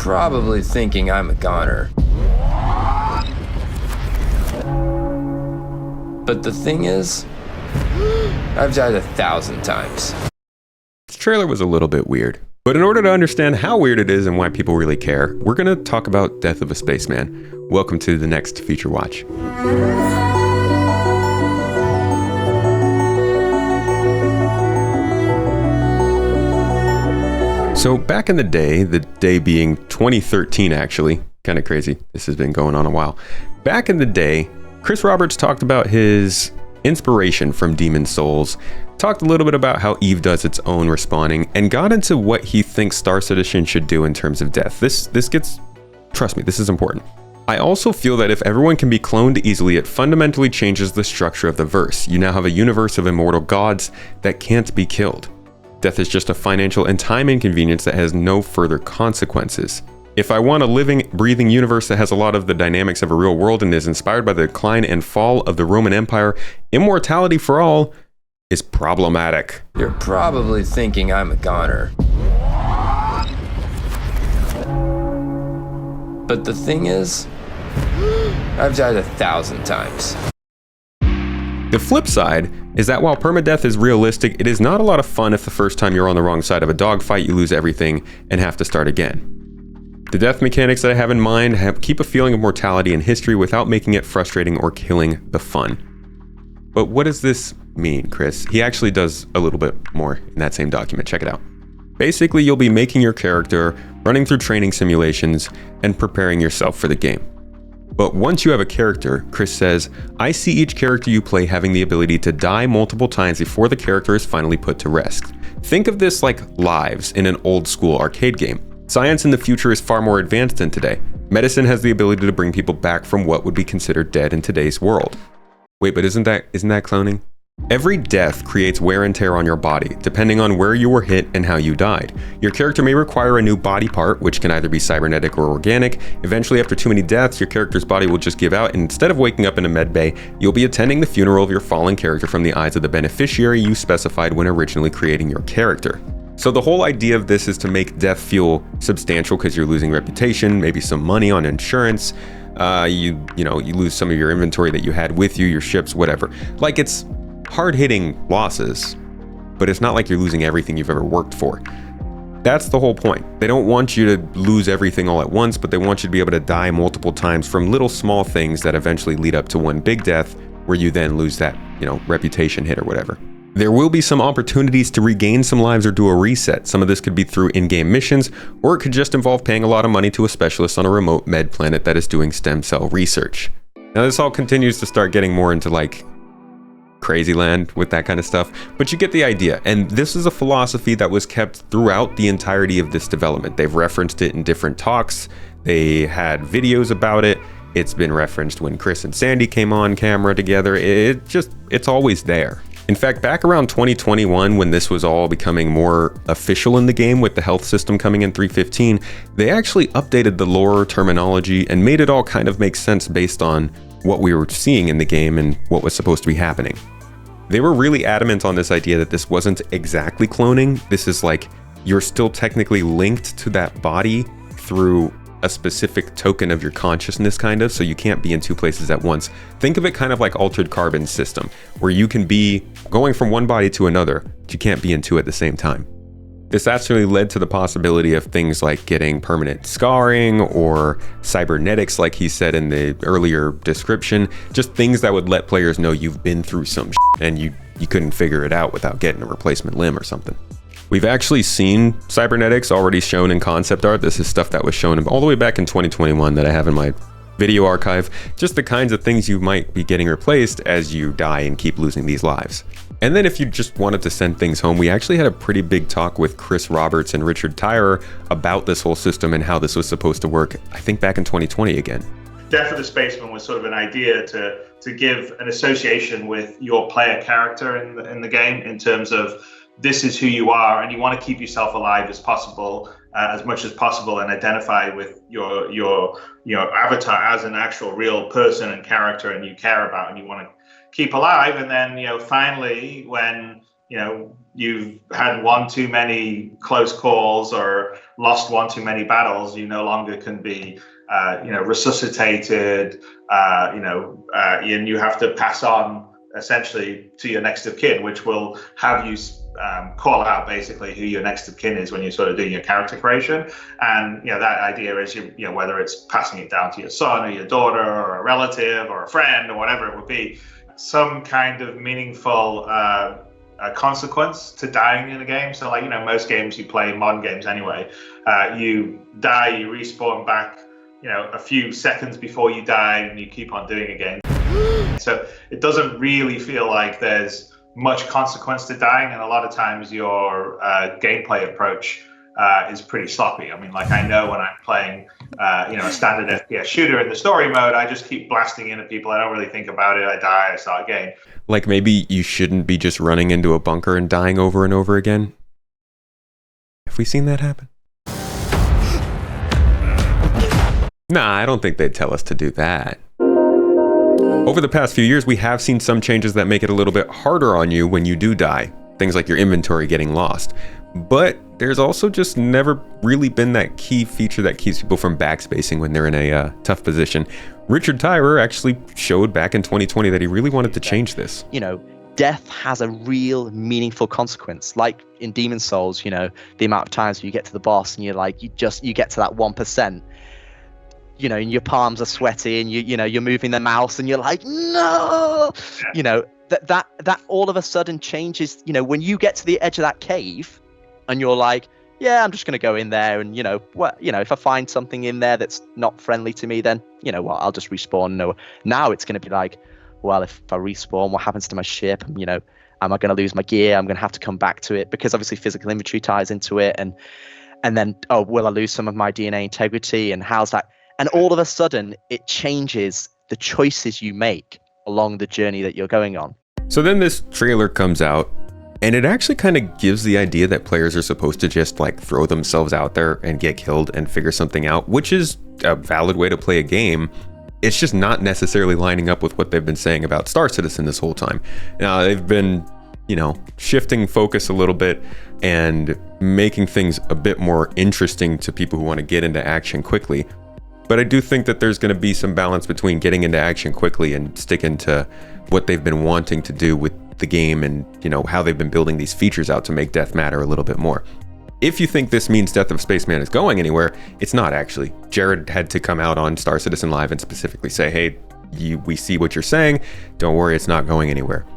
probably thinking I'm a goner. But the thing is, I've died 1,000 times. This trailer was a little bit weird. But in order to understand how weird it is and why people really care, we're going to talk about Death of a Spaceman. Welcome to the next Feature Watch. So back in the day being 2013 actually, kind of crazy, this has been going on a while. Back in the day, Chris Roberts talked about his inspiration from Demon Souls, talked a little bit about how Eve does its own respawning, and got into what he thinks Star Citizen should do in terms of death. Trust me, this is important. I also feel that if everyone can be cloned easily, it fundamentally changes the structure of the verse. You now have a universe of immortal gods that can't be killed. Death is just a financial and time inconvenience that has no further consequences. If I want a living, breathing universe that has a lot of the dynamics of a real world and is inspired by the decline and fall of the Roman Empire, immortality for all is problematic. You're probably thinking I'm a goner. But the thing is, I've died 1,000 times. The flip side is that while permadeath is realistic, it is not a lot of fun if the first time you're on the wrong side of a dogfight, you lose everything and have to start again. The death mechanics that I have in mind keep a feeling of mortality and history without making it frustrating or killing the fun. But what does this mean, Chris? He actually does a little bit more in that same document. Check it out. Basically, you'll be making your character, running through training simulations, and preparing yourself for the game. But once you have a character, Chris says, I see each character you play having the ability to die multiple times before the character is finally put to rest. Think of this like lives in an old school arcade game. Science in the future is far more advanced than today. Medicine has the ability to bring people back from what would be considered dead in today's world. Wait, but isn't that cloning? Every death creates wear and tear on your body, depending on where you were hit and how you died. Your character may require a new body part, which can either be cybernetic or organic. Eventually, after too many deaths, your character's body will just give out, and instead of waking up in a med bay, you'll be attending the funeral of your fallen character from the eyes of the beneficiary you specified when originally creating your character. So the whole idea of this is to make death feel substantial because you're losing reputation, maybe some money on insurance, you lose some of your inventory that you had with you, your ships, whatever. Like, it's hard-hitting losses, but it's not like you're losing everything you've ever worked for. That's the whole point. They don't want you to lose everything all at once, but they want you to be able to die multiple times from little small things that eventually lead up to one big death where you then lose that, reputation hit or whatever. There will be some opportunities to regain some lives or do a reset. Some of this could be through in-game missions, or it could just involve paying a lot of money to a specialist on a remote med planet that is doing stem cell research. Now this all continues to start getting more into like crazy land with that kind of stuff, but you get the idea. And this is a philosophy that was kept throughout the entirety of this development. They've referenced it in different talks. They had videos about it. It's been referenced when Chris and Sandy came on camera together. It's always there. In fact, back around 2021, when this was all becoming more official in the game with the health system coming in 3.15, they actually updated the lore terminology and made it all kind of make sense based on what we were seeing in the game and what was supposed to be happening. They were really adamant on this idea that this wasn't exactly cloning. This is like, you're still technically linked to that body through a specific token of your consciousness, kind of, so you can't be in two places at once. Think of it kind of like altered carbon system, where you can be going from one body to another, but you can't be in two at the same time. This actually led to the possibility of things like getting permanent scarring or cybernetics, like he said in the earlier description, just things that would let players know you've been through some shit and you couldn't figure it out without getting a replacement limb or something. We've actually seen cybernetics already shown in concept art. This is stuff that was shown all the way back in 2021 that I have in my video archive. Just the kinds of things you might be getting replaced as you die and keep losing these lives. And then if you just wanted to send things home, we actually had a pretty big talk with Chris Roberts and Richard Tyrer about this whole system and how this was supposed to work, I think back in 2020 again. Death of the Spaceman was sort of an idea to give an association with your player character in the game, in terms of this is who you are, and you want to keep yourself alive as possible, as much as possible, and identify with your avatar as an actual real person and character, and you care about, and you want to keep alive. And then finally, when you've had one too many close calls or lost one too many battles, you no longer can be resuscitated, and you have to pass on essentially to your next of kin, which will have you call out basically who your next of kin is when you're sort of doing your character creation. And that idea is whether it's passing it down to your son or your daughter or a relative or a friend or whatever it would be, some kind of meaningful consequence to dying in a game. So like most games you play, modern games anyway, you die, you respawn back a few seconds before you die, and you keep on doing it again. So it doesn't really feel like there's much consequence to dying, and a lot of times your gameplay approach is pretty sloppy. I mean, like I know when I'm playing a standard FPS shooter in the story mode, I just keep blasting into people. I don't really think about it. I die, I start again. Like maybe you shouldn't be just running into a bunker and dying over and over again. Have we seen that happen? Nah, I don't think they'd tell us to do that. Over the past few years, we have seen some changes that make it a little bit harder on you when you do die. Things like your inventory getting lost. But there's also just never really been that key feature that keeps people from backspacing when they're in a tough position. Richard Tyrer actually showed back in 2020 that he really wanted to change this. Death has a real meaningful consequence. Like in Demon Souls, the amount of times you get to the boss and you're like, you get to that 1%. And your palms are sweaty and you're moving the mouse and you're like, no, that all of a sudden changes. When you get to the edge of that cave and you're like, yeah, I'm just going to go in there. And, if I find something in there that's not friendly to me, then, I'll just respawn. No, now it's going to be like, well, if I respawn, what happens to my ship? Am I going to lose my gear? I'm going to have to come back to it because obviously physical inventory ties into it. And then, will I lose some of my DNA integrity? And how's that? And all of a sudden, it changes the choices you make along the journey that you're going on. So then this trailer comes out, and it actually kind of gives the idea that players are supposed to just like throw themselves out there and get killed and figure something out, which is a valid way to play a game. It's just not necessarily lining up with what they've been saying about Star Citizen this whole time. Now, they've been, shifting focus a little bit and making things a bit more interesting to people who want to get into action quickly. But I do think that there's going to be some balance between getting into action quickly and sticking to what they've been wanting to do with the game and, how they've been building these features out to make death matter a little bit more. If you think this means Death of Spaceman is going anywhere, it's not actually. Jared had to come out on Star Citizen Live and specifically say, hey, we see what you're saying. Don't worry, it's not going anywhere.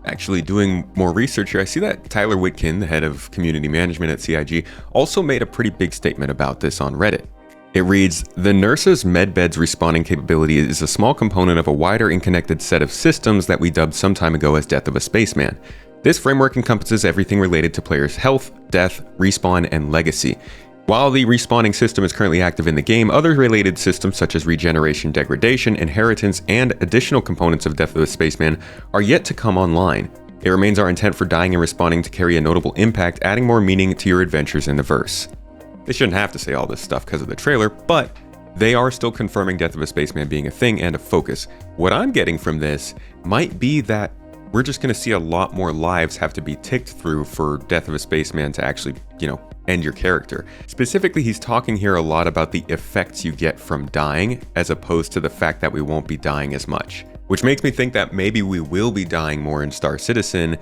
Actually doing more research here, I see that Tyler Witkin, the head of community management at CIG, also made a pretty big statement about this on Reddit. It reads, the Nursa's medbeds respawning capability is a small component of a wider and connected set of systems that we dubbed some time ago as Death of a Spaceman. This framework encompasses everything related to players' health, death, respawn, and legacy. While the respawning system is currently active in the game, other related systems such as regeneration, degradation, inheritance, and additional components of Death of a Spaceman are yet to come online. It remains our intent for dying and respawning to carry a notable impact, adding more meaning to your adventures in the verse. They shouldn't have to say all this stuff because of the trailer, but they are still confirming Death of a Spaceman being a thing and a focus. What I'm getting from this might be that we're just going to see a lot more lives have to be ticked through for Death of a Spaceman to actually, end your character. Specifically, he's talking here a lot about the effects you get from dying, as opposed to the fact that we won't be dying as much. Which makes me think that maybe we will be dying more in Star Citizen.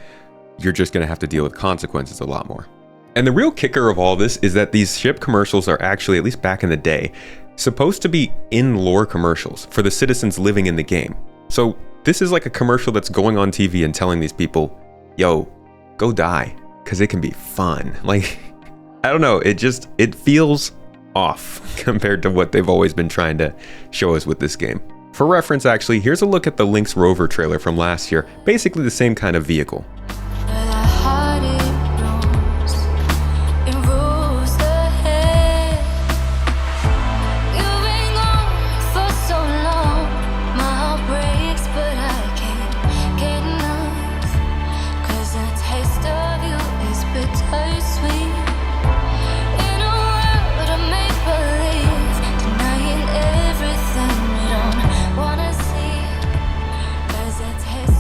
You're just going to have to deal with consequences a lot more. And the real kicker of all this is that these ship commercials are actually, at least back in the day, supposed to be in-lore commercials for the citizens living in the game. So this is like a commercial that's going on TV and telling these people, yo, go die, because it can be fun. Like, I don't know, it feels off compared to what they've always been trying to show us with this game. For reference, actually, here's a look at the Lynx Rover trailer from last year, basically the same kind of vehicle.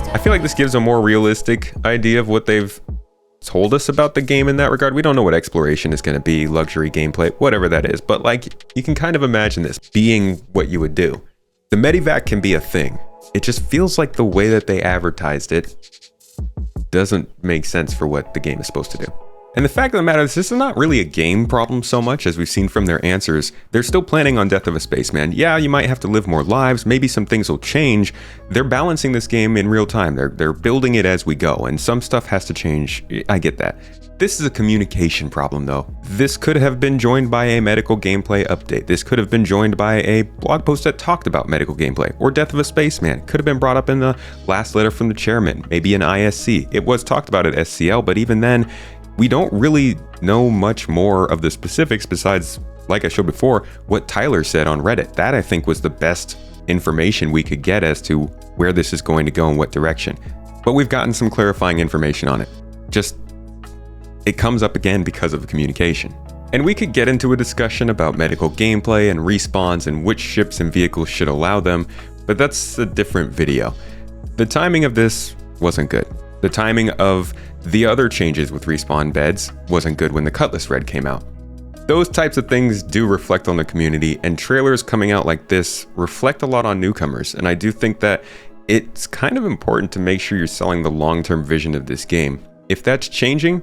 I feel like this gives a more realistic idea of what they've told us about the game in that regard. We don't know what exploration is going to be, luxury gameplay, whatever that is, but like, you can kind of imagine this being what you would do. The Medivac can be a thing. It just feels like the way that they advertised it doesn't make sense for what the game is supposed to do. And the fact of the matter is, this is not really a game problem so much, as we've seen from their answers. They're still planning on Death of a Spaceman. Yeah, you might have to live more lives, maybe some things will change. They're balancing this game in real time. They're building it as we go, and some stuff has to change. I get that. This is a communication problem though. This could have been joined by a medical gameplay update. This could have been joined by a blog post that talked about medical gameplay, or Death of a Spaceman. Could have been brought up in the last letter from the chairman, maybe an ISC. It was talked about at SCL, but even then, we don't really know much more of the specifics besides, like I showed before, what Tyler said on Reddit. That, I think, was the best information we could get as to where this is going to go and what direction. But we've gotten some clarifying information on it. Just, it comes up again because of the communication. And we could get into a discussion about medical gameplay and respawns and which ships and vehicles should allow them, but that's a different video. The timing of this wasn't good. The timing of the other changes with respawn beds wasn't good when the Cutlass Red came out. Those types of things do reflect on the community, and trailers coming out like this reflect a lot on newcomers, and I do think that it's kind of important to make sure you're selling the long-term vision of this game. If that's changing,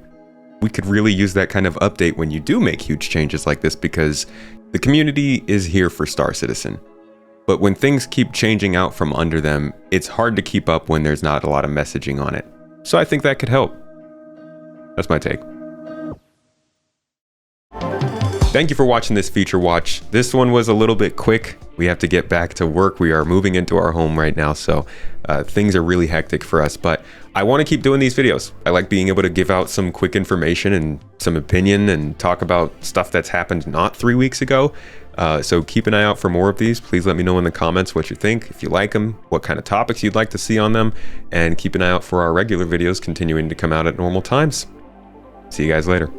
we could really use that kind of update when you do make huge changes like this, because the community is here for Star Citizen. But when things keep changing out from under them, it's hard to keep up when there's not a lot of messaging on it. So I think that could help. That's my take. Thank you for watching this feature watch. This one was a little bit quick. We have to get back to work. We are moving into our home right now, so things are really hectic for us, but I want to keep doing these videos. I like being able to give out some quick information and some opinion and talk about stuff that's happened not 3 weeks ago. So keep an eye out for more of these. Please let me know in the comments what you think, if you like them, what kind of topics you'd like to see on them, and keep an eye out for our regular videos continuing to come out at normal times. See you guys later.